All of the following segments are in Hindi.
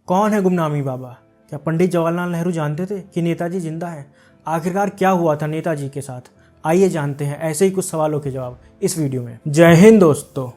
कौन है गुमनामी बाबा? क्या पंडित जवाहरलाल नेहरू जानते थे कि नेताजी जिंदा है? आखिरकार क्या हुआ था नेताजी के साथ? आइए जानते हैं ऐसे ही कुछ सवालों के जवाब इस वीडियो में। जय हिंद दोस्तों।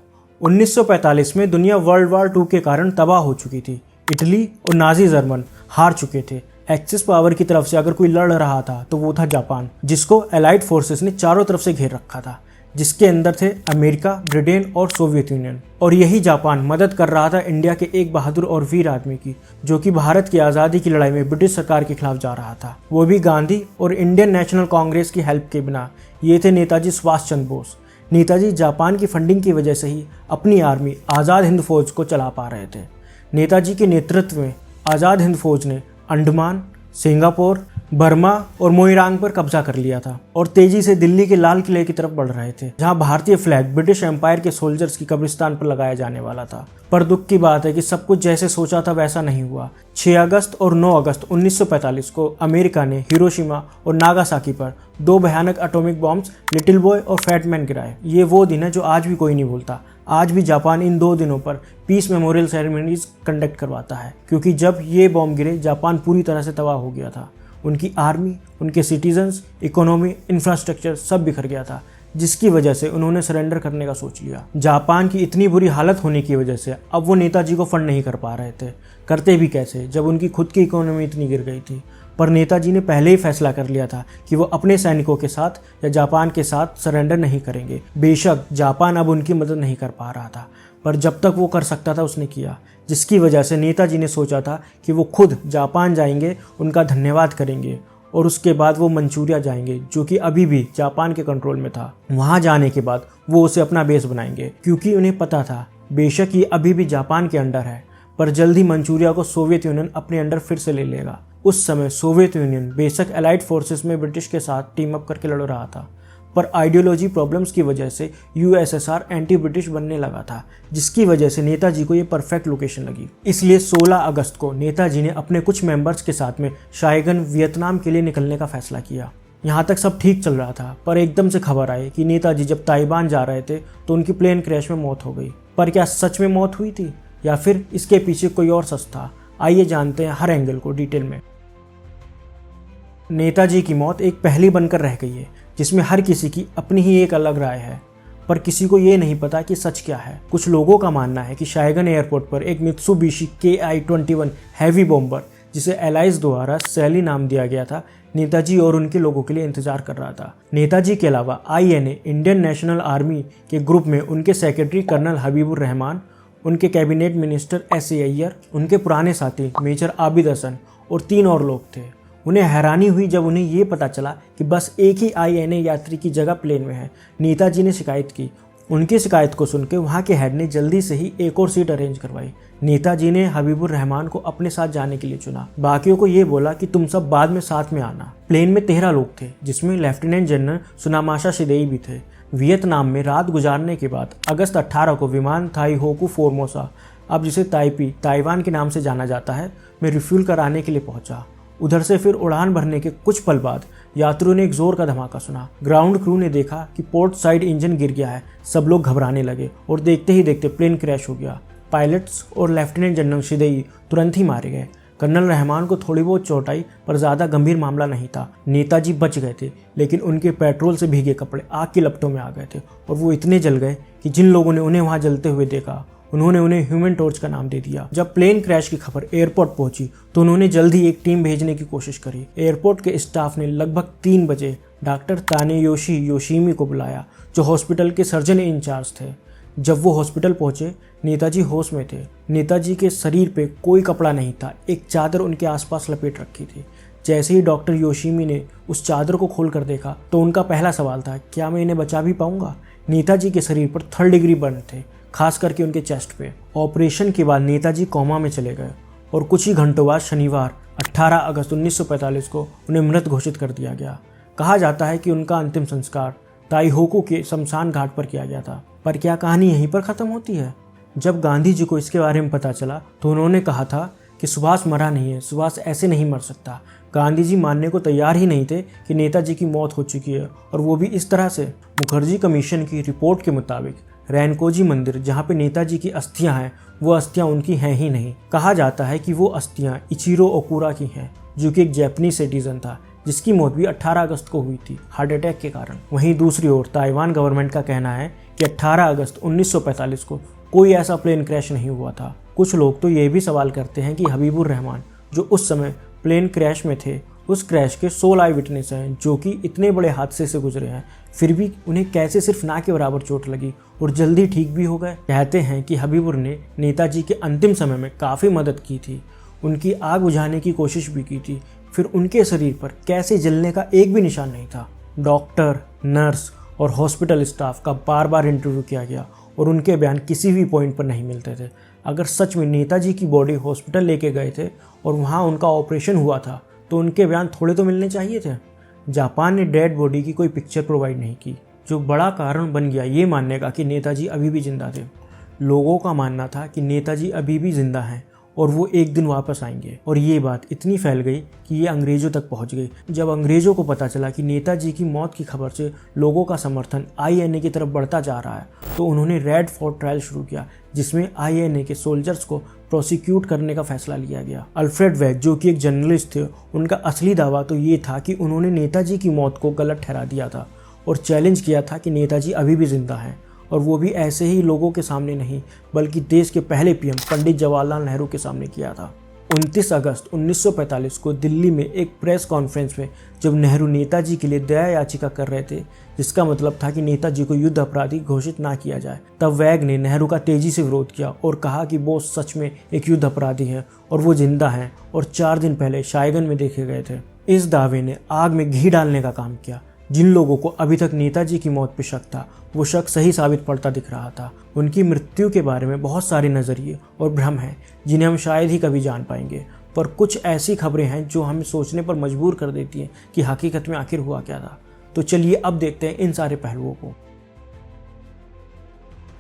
1945 में दुनिया वर्ल्ड वॉर 2 के कारण तबाह हो चुकी थी। इटली और नाजी जर्मन हार चुके थे। एक्सिस पावर की तरफ से अगर कोई लड़ रहा था तो वो था जापान, जिसको एलाइड फोर्सेस ने चारों तरफ से घेर रखा था, जिसके अंदर थे अमेरिका, ब्रिटेन और सोवियत यूनियन। और यही जापान मदद कर रहा था इंडिया के एक बहादुर और वीर आदमी की, जो कि भारत की आज़ादी की लड़ाई में ब्रिटिश सरकार के खिलाफ जा रहा था, वो भी गांधी और इंडियन नेशनल कांग्रेस की हेल्प के बिना। ये थे नेताजी सुभाष चंद्र बोस। नेताजी जापान की फंडिंग की वजह से ही अपनी आर्मी आज़ाद हिंद फौज को चला पा रहे थे। नेताजी के नेतृत्व में आज़ाद हिंद फौज ने अंडमान, सिंगापुर, बर्मा और मोइरांग पर कब्जा कर लिया था और तेजी से दिल्ली के लाल किले की तरफ बढ़ रहे थे, जहां भारतीय फ्लैग ब्रिटिश एम्पायर के सोल्जर्स की कब्रिस्तान पर लगाया जाने वाला था। पर दुख की बात है कि सब कुछ जैसे सोचा था वैसा नहीं हुआ। 6 अगस्त और 9 अगस्त 1945 को अमेरिका ने हिरोशिमा और नागासाकी पर 2 भयानक एटॉमिक बॉम्ब्स लिटिल बॉय और फैट मैन गिराए। ये वो दिन है जो आज भी कोई नहीं भूलता। आज भी जापान इन 2 दिनों पर पीस मेमोरियल सेरेमनीज कंडक्ट करवाता है, क्योंकि जब ये बॉम्ब गिरे जापान पूरी तरह से तबाह हो गया था। उनकी आर्मी, उनके सिटीजन्स, इकोनॉमी, इंफ्रास्ट्रक्चर सब बिखर गया था, जिसकी वजह से उन्होंने सरेंडर करने का सोच लिया। जापान की इतनी बुरी हालत होने की वजह से अब वो नेताजी को फंड नहीं कर पा रहे थे। करते भी कैसे जब उनकी खुद की इकोनॉमी इतनी गिर गई थी। पर नेताजी ने पहले ही फैसला कर लिया था कि वो अपने सैनिकों के साथ या जापान के साथ सरेंडर नहीं करेंगे। बेशक जापान अब उनकी मदद नहीं कर पा रहा था, पर जब तक वो कर सकता था उसने किया, जिसकी वजह से नेताजी ने सोचा था कि वो खुद जापान जाएंगे, उनका धन्यवाद करेंगे और उसके बाद वो मंचूरिया जाएंगे, जो कि अभी भी जापान के कंट्रोल में था। वहाँ जाने के बाद वो उसे अपना बेस बनाएंगे, क्योंकि उन्हें पता था बेशक ये अभी भी जापान के अंडर है, पर जल्द ही मंचूरिया को सोवियत यूनियन अपने अंडर फिर से ले लेगा। उस समय सोवियत यूनियन बेशक एलाइड फोर्सेस में ब्रिटिश के साथ टीम अप करके लड़ रहा था, पर आइडियोलॉजी प्रॉब्लम्स की वजह से यूएसएसआर एंटी ब्रिटिश बनने लगा था, जिसकी वजह से नेताजी को ये परफेक्ट लोकेशन लगी। इसलिए 16 अगस्त को नेताजी ने अपने कुछ मेंबर्स के साथ में शायगन वियतनाम के लिए निकलने का फैसला किया। यहाँ तक सब ठीक चल रहा था, पर एकदम से खबर आई कि नेताजी जब ताइवान जा रहे थे तो उनकी प्लेन क्रैश में मौत हो गई। पर क्या सच में मौत हुई थी या फिर इसके पीछे कोई और सच था? आइए जानते हैं हर एंगल को डिटेल में। नेताजी की मौत एक पहेली बनकर रह गई है, जिसमें हर किसी की अपनी ही एक अलग राय है, पर किसी को ये नहीं पता कि सच क्या है। कुछ लोगों का मानना है कि शायगन एयरपोर्ट पर एक मित्सुबिशी KI-21 हैवी बॉम्बर, जिसे एलाइज द्वारा सैली नाम दिया गया था, नेताजी और उनके लोगों के लिए इंतजार कर रहा था। नेताजी के अलावा INA इंडियन नेशनल आर्मी के ग्रुप में उनके सेक्रेटरी कर्नल हबीबुर रहमान, उनके कैबिनेट मिनिस्टर S.A. अय्यर, उनके पुराने साथी मेजर आबिद हसन और 3 और लोग थे। उन्हें हैरानी हुई जब उन्हें ये पता चला कि बस एक ही INA यात्री की जगह प्लेन में है। नेताजी ने शिकायत की। उनकी शिकायत को सुनकर वहाँ के हेड ने जल्दी से ही एक और सीट अरेंज करवाई। नेताजी ने हबीबुर रहमान को अपने साथ जाने के लिए चुना। बाकियों को ये बोला कि तुम सब बाद में साथ में आना। प्लेन में 13 लोग थे, जिसमें लेफ्टिनेंट जनरल सुनामाशा शिदेई भी थे। वियतनाम में रात गुजारने के बाद अगस्त 18 को विमान थाई होकू फोर्मोसा, अब जिसे ताइपी ताइवान के नाम से जाना जाता है, में रिफ्यूल कराने के लिए पहुंचा। उधर से फिर उड़ान भरने के कुछ पल बाद यात्रियों ने एक जोर का धमाका सुना। ग्राउंड क्रू ने देखा कि पोर्ट साइड इंजन गिर गया है। सब लोग घबराने लगे और देखते ही देखते प्लेन क्रैश हो गया। पायलट्स और लेफ्टिनेंट जनरल शिदेई तुरंत ही मारे गए। कर्नल रहमान को थोड़ी बहुत चोट आई, पर ज़्यादा गंभीर मामला नहीं था। नेताजी बच गए थे, लेकिन उनके पेट्रोल से भीगे कपड़े आग की लपटों में आ गए थे और वो इतने जल गए कि जिन लोगों ने उन्हें वहाँ जलते हुए देखा, उन्होंने उन्हें ह्यूमन टॉर्च का नाम दे दिया। जब प्लेन क्रैश की खबर एयरपोर्ट पहुंची तो उन्होंने जल्द ही एक टीम भेजने की कोशिश करी। एयरपोर्ट के स्टाफ ने लगभग 3 बजे डॉक्टर तानेयोशी योशिमी को बुलाया, जो हॉस्पिटल के सर्जन इंचार्ज थे। जब वो हॉस्पिटल पहुंचे, नेताजी होश में थे। नेताजी के शरीर पे कोई कपड़ा नहीं था, एक चादर उनके आसपास लपेट रखी थी। जैसे ही डॉक्टर योशिमी ने उस चादर को खोल कर देखा तो उनका पहला सवाल था, क्या मैं इन्हें बचा भी पाऊंगा? नेताजी के शरीर पर 3rd डिग्री बर्न थे, खास करके उनके चेस्ट पे। ऑपरेशन के बाद नेताजी कोमा में चले गए और कुछ ही घंटों बाद शनिवार 18 अगस्त 1945 को उन्हें मृत घोषित कर दिया गया। कहा जाता है कि उनका अंतिम संस्कार ताइहोकू के शमशान घाट पर किया गया था। पर क्या कहानी यहीं पर ख़त्म होती है? जब गांधी जी को इसके बारे में पता चला तो उन्होंने कहा था कि सुभाष मरा नहीं है, सुभाष ऐसे नहीं मर सकता। गांधी जी मानने को तैयार ही नहीं थे कि नेताजी की मौत हो चुकी है, और वो भी इस तरह से। मुखर्जी कमीशन की रिपोर्ट के मुताबिक रैनकोजी मंदिर, जहाँ पे नेताजी की अस्थियां हैं, वो अस्थियां उनकी हैं ही नहीं। कहा जाता है कि वो अस्थियां इचिरो ओकुरा की हैं, जो कि एक जापानीज सिटीजन था, जिसकी मौत भी 18 अगस्त को हुई थी हार्ट अटैक के कारण। वहीं दूसरी ओर ताइवान गवर्नमेंट का कहना है कि 18 अगस्त 1945 को कोई ऐसा प्लेन क्रैश नहीं हुआ था। कुछ लोग तो ये भी सवाल करते हैं कि हबीबुर रहमान जो उस समय प्लेन क्रैश में थे, उस क्रैश के 16 आई विटनेस हैं जो कि इतने बड़े हादसे से गुजरे हैं, फिर भी उन्हें कैसे सिर्फ ना के बराबर चोट लगी और जल्दी ठीक भी हो गए। कहते हैं कि हबीबुर ने नेताजी के अंतिम समय में काफ़ी मदद की थी, उनकी आग बुझाने की कोशिश भी की थी, फिर उनके शरीर पर कैसे जलने का एक भी निशान नहीं था। डॉक्टर, नर्स और हॉस्पिटल स्टाफ का बार बार इंटरव्यू किया गया और उनके बयान किसी भी पॉइंट पर नहीं मिलते थे। अगर सच में नेताजी की बॉडी हॉस्पिटल लेके गए थे और वहाँ उनका ऑपरेशन हुआ था तो उनके बयान थोड़े तो मिलने चाहिए थे। जापान ने डेड बॉडी की कोई पिक्चर प्रोवाइड नहीं की, जो बड़ा कारण बन गया ये मानने का कि नेताजी अभी भी जिंदा थे। लोगों का मानना था कि नेताजी अभी भी जिंदा हैं और वो एक दिन वापस आएंगे, और ये बात इतनी फैल गई कि ये अंग्रेज़ों तक पहुंच गई। जब अंग्रेज़ों को पता चला कि नेताजी की मौत की खबर से लोगों का समर्थन आईएनए की तरफ बढ़ता जा रहा है, तो उन्होंने रेड फोर्ट ट्रायल शुरू किया, जिसमें आईएनए के सोल्जर्स को प्रोसिक्यूट करने का फैसला लिया गया। अल्फ्रेड वेग जो कि एक जर्नलिस्ट थे, उनका असली दावा तो ये था कि उन्होंने नेताजी की मौत को गलत ठहरा दिया था और चैलेंज किया था कि नेताजी अभी भी जिंदा हैं, और वो भी ऐसे ही लोगों के सामने नहीं बल्कि देश के पहले पीएम पंडित जवाहरलाल नेहरू के सामने किया था। 29 अगस्त 1945 को दिल्ली में एक प्रेस कॉन्फ्रेंस में जब नेहरू नेताजी के लिए दया याचिका कर रहे थे, जिसका मतलब था कि नेताजी को युद्ध अपराधी घोषित ना किया जाए, तब वैग ने नेहरू का तेजी से विरोध किया और कहा कि वो सच में एक युद्ध अपराधी हैं और वो जिंदा हैं और 4 दिन पहले शायगन में देखे गए थे। इस दावे ने आग में घी डालने का काम किया। जिन लोगों को अभी तक नेताजी की मौत पर शक था, वो शक सही साबित पड़ता दिख रहा था। उनकी मृत्यु के बारे में बहुत सारे नज़रिए और भ्रम हैं जिन्हें हम शायद ही कभी जान पाएंगे, पर कुछ ऐसी खबरें हैं जो हमें सोचने पर मजबूर कर देती हैं कि हकीकत में आखिर हुआ क्या था। तो चलिए अब देखते हैं इन सारे पहलुओं को।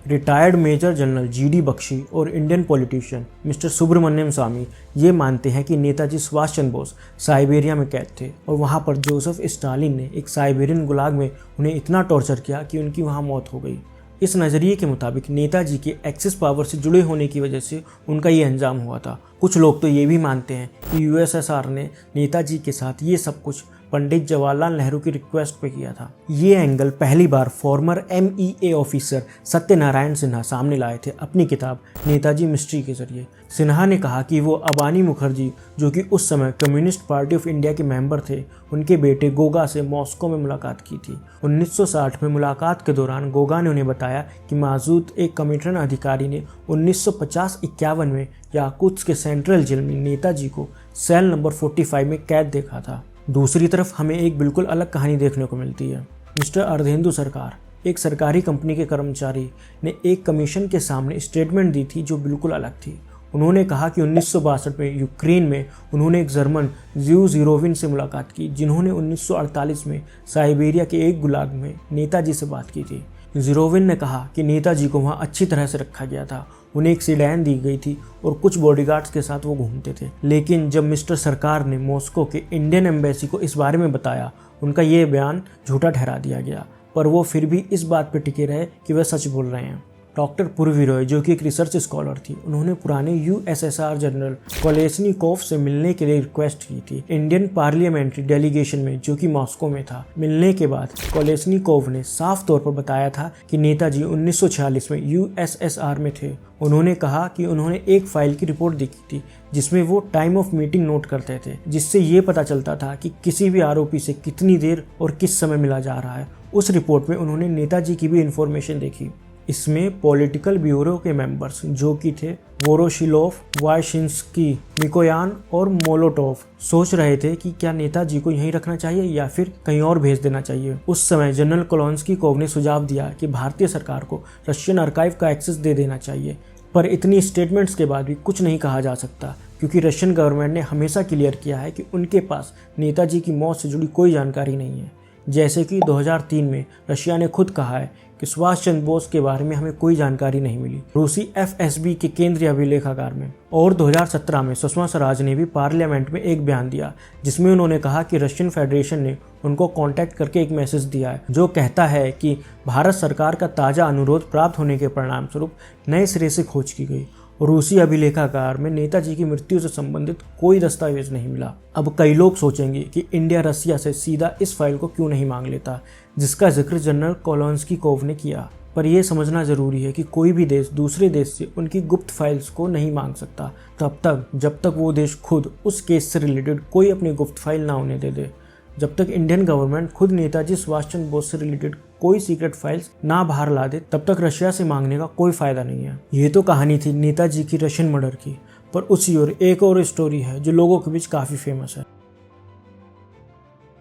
Retired major general GD Bakshi और Indian politician mister Subramanian Swamy ये मानते हैं कि नेताजी सुभाष चंद्र बोस साइबेरिया में कैद थे और वहाँ पर जोसेफ स्टालिन ने एक साइबेरियन गुलाग में उन्हें इतना टॉर्चर किया कि उनकी वहाँ मौत हो गई। इस नज़रिए के मुताबिक नेताजी के एक्सिस पावर से जुड़े होने की वजह से उनका ये अंजाम हुआ था। कुछ लोग तो ये भी मानते हैं कि यूएसएसआर ने नेताजी के साथ ये सब कुछ पंडित जवाहरलाल नेहरू की रिक्वेस्ट पे किया था। ये एंगल पहली बार former MEA officer Satyanarayana Sinha सामने लाए थे अपनी किताब नेताजी मिस्ट्री के जरिए। सिन्हा ने कहा कि वो अबानी मुखर्जी, जो कि उस समय कम्युनिस्ट पार्टी ऑफ इंडिया के मेंबर थे, उनके बेटे गोगा से मॉस्को में मुलाकात की थी। 1960 में मुलाकात के दौरान गोगा ने उन्हें बताया कि मौजूद एक कमिटन अधिकारी ने 1950-51 में याकुत्स्क के सेंट्रल जेल में नेताजी को सेल नंबर 45 में कैद देखा था। दूसरी तरफ हमें एक बिल्कुल अलग कहानी देखने को मिलती है। मिस्टर अर्धेंदु सरकार, एक सरकारी कंपनी के कर्मचारी, ने एक कमीशन के सामने स्टेटमेंट दी थी जो बिल्कुल अलग थी। उन्होंने कहा कि 1962 में यूक्रेन में उन्होंने एक जर्मन ज़्यू ज़ीरोविन से मुलाकात की, जिन्होंने 1948 में साइबेरिया के एक गुलाग में नेताजी से बात की थी। ज़ीरोविन ने कहा कि नेताजी को वहाँ अच्छी तरह से रखा गया था, उन्हें एक सीडैन दी गई थी और कुछ बॉडीगार्ड्स के साथ वो घूमते थे। लेकिन जब मिस्टर सरकार ने मॉस्को के इंडियन एम्बेसी को इस बारे में बताया, उनका ये बयान झूठा ठहरा दिया गया, पर वो फिर भी इस बात पर टिके रहे कि वह सच बोल रहे हैं। डॉक्टर पूर्वी रॉय, जो कि एक रिसर्च स्कॉलर थी, उन्होंने पुराने USSR जनरल कोलेस्निकोव से मिलने के लिए रिक्वेस्ट की थी इंडियन पार्लियामेंट्री डेलीगेशन में, जो कि मॉस्को में था। मिलने के बाद कोलेस्निकोव ने साफ तौर पर बताया था कि नेताजी 1946 में USSR में थे। उन्होंने कहा कि उन्होंने एक फाइल की रिपोर्ट देखी थी जिसमें वो टाइम ऑफ मीटिंग नोट करते थे, जिससे ये पता चलता था कि किसी भी आरोपी से कितनी देर और किस समय मिला जा रहा है। उस रिपोर्ट में उन्होंने नेताजी की भी इंफॉर्मेशन देखी। इसमें पॉलिटिकल ब्यूरो के मेंबर्स, जो कि थे वोरोशिलोव, वायशिंस्की, मिकोयान और मोलोटोव, सोच रहे थे कि क्या नेताजी को यहीं रखना चाहिए या फिर कहीं और भेज देना चाहिए। उस समय जनरल कोलोन्स्कीकोव ने सुझाव दिया कि भारतीय सरकार को रशियन आर्काइव का एक्सेस दे देना चाहिए, पर इतनी स्टेटमेंट्स के बाद भी कुछ नहीं कहा जा सकता, क्योंकि रशियन गवर्नमेंट ने हमेशा क्लियर किया है कि उनके पास नेताजी की मौत से जुड़ी कोई जानकारी नहीं है। जैसे कि 2003 में रशिया ने खुद कहा है कि सुभाष चंद्र बोस के बारे में हमें कोई जानकारी नहीं मिली रूसी FSB के केंद्रीय अभिलेखागार में। और 2017 में सुषमा स्वराज ने भी पार्लियामेंट में एक बयान दिया, जिसमें उन्होंने कहा कि रशियन फेडरेशन ने उनको कांटेक्ट करके एक मैसेज दिया है जो कहता है कि भारत सरकार का ताज़ा अनुरोध प्राप्त होने के परिणाम स्वरूप नए सिरे से खोज की गई और रूसी अभिलेखागार में नेताजी की मृत्यु से संबंधित कोई दस्तावेज नहीं मिला। अब कई लोग सोचेंगे कि इंडिया रसिया से सीधा इस फाइल को क्यों नहीं मांग लेता जिसका जिक्र जनरल कोलोन्स्कीकोव ने किया, पर यह समझना जरूरी है कि कोई भी देश दूसरे देश से उनकी गुप्त फाइल्स को नहीं मांग सकता तब तक जब तक वो देश खुद उस केस से रिलेटेड कोई अपनी गुप्त फाइल ना होने दे। जब तक इंडियन गवर्नमेंट खुद नेताजी सुभाष चंद्र बोस से रिलेटेड कोई सीक्रेट फाइल्स ना बाहर ला दे तब तक रशिया से मांगने का कोई फायदा नहीं है। ये तो कहानी थी नेताजी की रशियन मर्डर की, पर उसी ओर एक और स्टोरी है जो लोगों के बीच काफी फेमस है।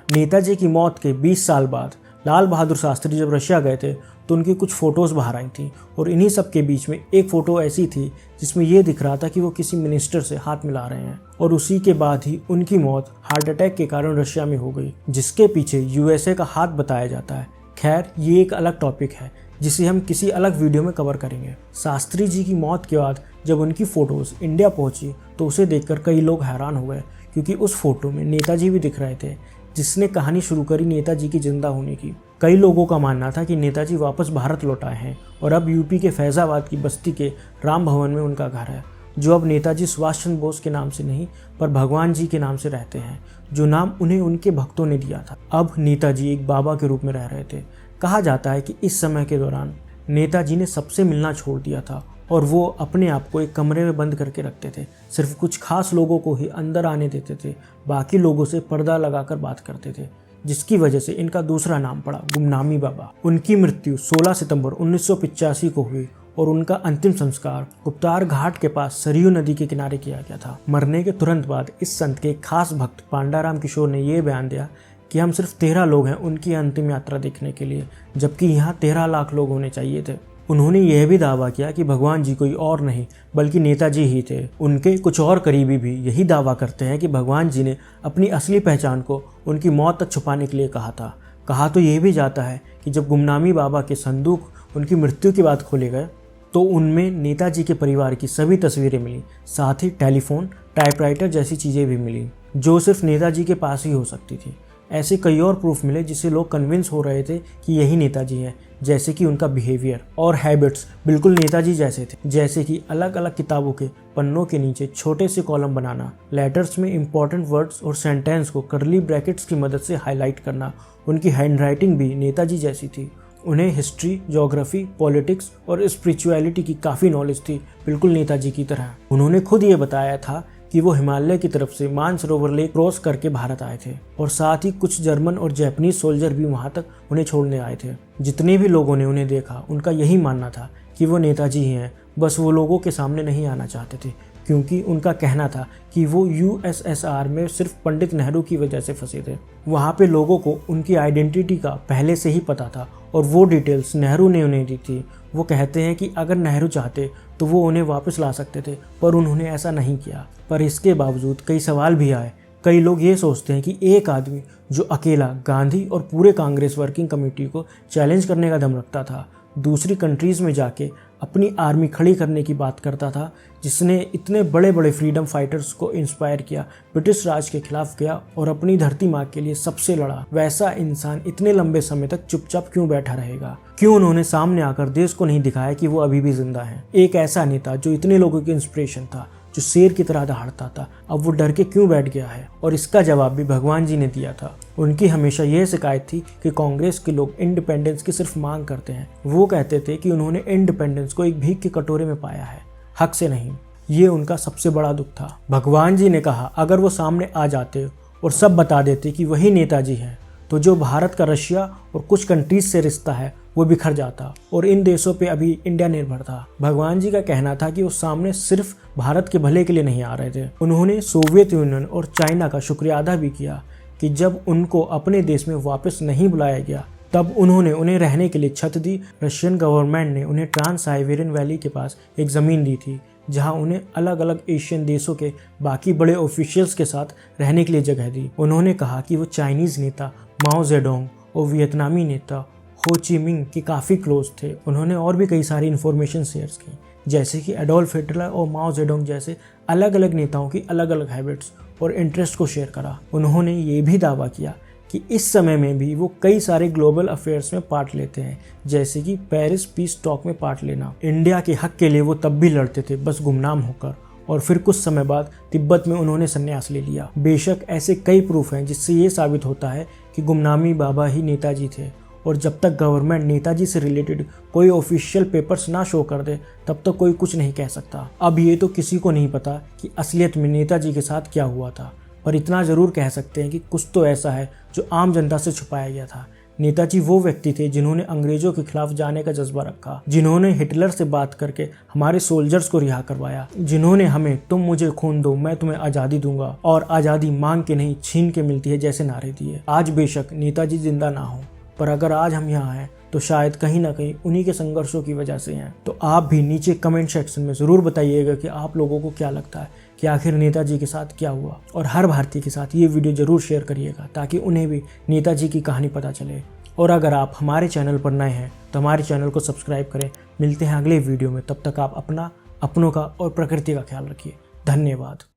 नेताजी की मौत के 20 साल बाद लाल बहादुर शास्त्री जब रशिया गए थे तो उनकी कुछ फोटोज बाहर आई थी और इन्हीं सब के बीच में एक फ़ोटो ऐसी थी जिसमें यह दिख रहा था कि वो किसी मिनिस्टर से हाथ मिला रहे हैं और उसी के बाद ही उनकी मौत हार्ट अटैक के कारण रशिया में हो गई, जिसके पीछे यूएसए का हाथ बताया जाता है। खैर, ये एक अलग टॉपिक है जिसे हम किसी अलग वीडियो में कवर करेंगे। शास्त्री जी की मौत के बाद जब उनकी फ़ोटोज़ इंडिया पहुंची तो उसे देखकर कई लोग हैरान हो गए, क्योंकि उस फोटो में नेताजी भी दिख रहे थे, जिसने कहानी शुरू करी नेताजी की जिंदा होने की। कई लोगों का मानना था कि नेताजी वापस भारत लौट आए हैं और अब यूपी के फैज़ाबाद की बस्ती के राम भवन में उनका घर है, जो अब नेताजी सुभाष चंद्र बोस के नाम से नहीं पर भगवान जी के नाम से रहते हैं, जो नाम उन्हें उनके भक्तों ने दिया था। अब नेताजी एक बाबा के रूप में रह रहे थे। कहा जाता है कि इस समय के दौरान नेताजी ने सबसे मिलना छोड़ दिया था और वो अपने आप को एक कमरे में बंद करके रखते थे। सिर्फ कुछ खास लोगों को ही अंदर आने देते थे, बाकी लोगों से पर्दा लगाकर बात करते थे, जिसकी वजह से इनका दूसरा नाम पड़ा गुमनामी बाबा। उनकी मृत्यु 16 सितंबर 1985 को हुई और उनका अंतिम संस्कार गुप्तार घाट के पास सरयू नदी के किनारे किया गया था। मरने के तुरंत बाद इस संत के खास भक्त पांडाराम किशोर ने यह बयान दिया कि हम सिर्फ 13 लोग हैं उनकी अंतिम यात्रा देखने के लिए, जबकि यहाँ 13 लाख लोग होने चाहिए थे। उन्होंने यह भी दावा किया कि भगवान जी कोई और नहीं बल्कि नेताजी ही थे। उनके कुछ और करीबी भी यही दावा करते हैं कि भगवान जी ने अपनी असली पहचान को उनकी मौत तक छुपाने के लिए कहा था। कहा तो यह भी जाता है कि जब गुमनामी बाबा के संदूक उनकी मृत्यु के बाद खोले गए तो उनमें नेताजी के परिवार की सभी तस्वीरें मिली, साथ ही टेलीफोन, टाइपराइटर जैसी चीज़ें भी मिली जो सिर्फ नेताजी के पास ही हो सकती थी। ऐसे कई और प्रूफ मिले जिससे लोग कन्विंस हो रहे थे कि यही नेताजी हैं, जैसे कि उनका बिहेवियर और हैबिट्स बिल्कुल नेताजी जैसे थे, जैसे कि अलग अलग किताबों के पन्नों के नीचे छोटे से कॉलम बनाना, लेटर्स में इंपॉर्टेंट वर्ड्स और सेंटेंस को कर्ली ब्रैकेट्स की मदद से हाईलाइट करना। उनकी हैंडराइटिंग भी नेताजी जैसी थी। उन्हें हिस्ट्री, ज्योग्राफी, पॉलिटिक्स और स्पिरिचुअलिटी की काफ़ी नॉलेज थी, बिल्कुल नेताजी की तरह। उन्होंने खुद ये बताया था कि वो हिमालय की तरफ से मानसरोवर लेक क्रॉस करके भारत आए थे और साथ ही कुछ जर्मन और जापानीज सोल्जर भी वहाँ तक उन्हें छोड़ने आए थे। जितने भी लोगों ने उन्हें देखा उनका यही मानना था कि वो नेताजी ही हैं, बस वो लोगों के सामने नहीं आना चाहते थे, क्योंकि उनका कहना था कि वो यूएसएसआर में सिर्फ पंडित नेहरू की वजह से फंसे थे। वहाँ पे लोगों को उनकी आइडेंटिटी का पहले से ही पता था और वो डिटेल्स नेहरू ने उन्हें दी थी। वो कहते हैं कि अगर नेहरू चाहते तो वो उन्हें वापस ला सकते थे, पर उन्होंने ऐसा नहीं किया। पर इसके बावजूद कई सवाल भी आए। कई लोग ये सोचते हैं कि एक आदमी जो अकेला गांधी और पूरे कांग्रेस वर्किंग कमेटी को चैलेंज करने का दम रखता था, दूसरी कंट्रीज़ में जाके अपनी आर्मी खड़ी करने की बात करता था, जिसने इतने बड़े बड़े फ्रीडम फाइटर्स को इंस्पायर किया, ब्रिटिश राज के खिलाफ गया और अपनी धरती माँ के लिए सबसे लड़ा, वैसा इंसान इतने लंबे समय तक चुपचाप क्यों बैठा रहेगा? क्यों उन्होंने सामने आकर देश को नहीं दिखाया कि वो अभी भी जिंदा है? एक ऐसा नेता जो इतने लोगों की इंस्पिरेशन था, जो शेर की तरह दहाड़ता था, अब वो डर के क्यों बैठ गया है? और इसका जवाब भी भगवान जी ने दिया था। उनकी हमेशा यह शिकायत थी कि कांग्रेस के लोग इंडिपेंडेंस की सिर्फ मांग करते हैं। वो कहते थे कि उन्होंने इंडिपेंडेंस को एक भीख के कटोरे में पाया है, हक से नहीं। ये उनका सबसे बड़ा दुख था। भगवान जी ने कहा अगर वो सामने आ जाते और सब बता देते कि वही नेताजी हैं, तो जो भारत का रशिया और कुछ कंट्रीज से रिश्ता है वो बिखर जाता और इन देशों पे अभी इंडिया निर्भर था। भगवान जी का कहना था कि वो सामने सिर्फ भारत के भले के लिए नहीं आ रहे थे। उन्होंने सोवियत यूनियन और चाइना का शुक्रिया अदा भी किया कि जब उनको अपने देश में वापस नहीं बुलाया गया तब उन्होंने उन्हें रहने के लिए छत दी। रशियन गवर्नमेंट ने उन्हें ट्रांस साइबेरियन वैली के पास एक ज़मीन दी थी, जहां उन्हें अलग अलग एशियन देशों के बाकी बड़े ऑफिशियल्स के साथ रहने के लिए जगह दी। उन्होंने कहा कि वो चाइनीज़ नेता माओ जेडोंग और वियतनामी नेता हो ची मिंह के काफ़ी क्लोज थे। उन्होंने और भी कई सारी इन्फॉर्मेशन शेयर की, जैसे कि एडोल्फ हिटलर और माओ जेडोंग जैसे अलग अलग नेताओं की अलग अलग हैबिट्स और इंटरेस्ट को शेयर करा। उन्होंने ये भी दावा किया कि इस समय में भी वो कई सारे ग्लोबल अफेयर्स में पार्ट लेते हैं, जैसे कि पेरिस पीस टॉक में पार्ट लेना। इंडिया के हक के लिए वो तब भी लड़ते थे, बस गुमनाम होकर, और फिर कुछ समय बाद तिब्बत में उन्होंने संन्यास ले लिया। बेशक ऐसे कई प्रूफ हैं जिससे ये साबित होता है कि गुमनामी बाबा ही नेताजी थे, और जब तक गवर्नमेंट नेताजी से रिलेटेड कोई ऑफिशियल पेपर्स ना शो कर दे तब तक कोई कुछ नहीं कह सकता। अब ये तो किसी को नहीं पता कि असलियत में नेताजी के साथ क्या हुआ था, पर इतना ज़रूर कह सकते हैं कि कुछ तो ऐसा है जो आम जनता से छुपाया गया था। नेताजी वो व्यक्ति थे जिन्होंने अंग्रेजों के खिलाफ जाने का जज्बा रखा, जिन्होंने हिटलर से बात करके हमारे सोल्जर्स को रिहा करवाया, जिन्होंने हमें तुम मुझे खून दो मैं तुम्हें आज़ादी दूंगा और आज़ादी मांग के नहीं छीन के मिलती है जैसे नारे दिए। आज बेशक नेताजी जिंदा ना हो, पर अगर आज हम यहाँ हैं तो शायद कहीं ना कहीं उन्हीं के संघर्षों की वजह से हैं। तो आप भी नीचे कमेंट सेक्शन में ज़रूर बताइएगा कि आप लोगों को क्या लगता है कि आखिर नेताजी के साथ क्या हुआ, और हर भारतीय के साथ ये वीडियो ज़रूर शेयर करिएगा ताकि उन्हें भी नेताजी की कहानी पता चले। और अगर आप हमारे चैनल पर नए हैं तो हमारे चैनल को सब्सक्राइब करें। मिलते हैं अगले वीडियो में, तब तक आप अपना, अपनों का और प्रकृति का ख्याल रखिए। धन्यवाद।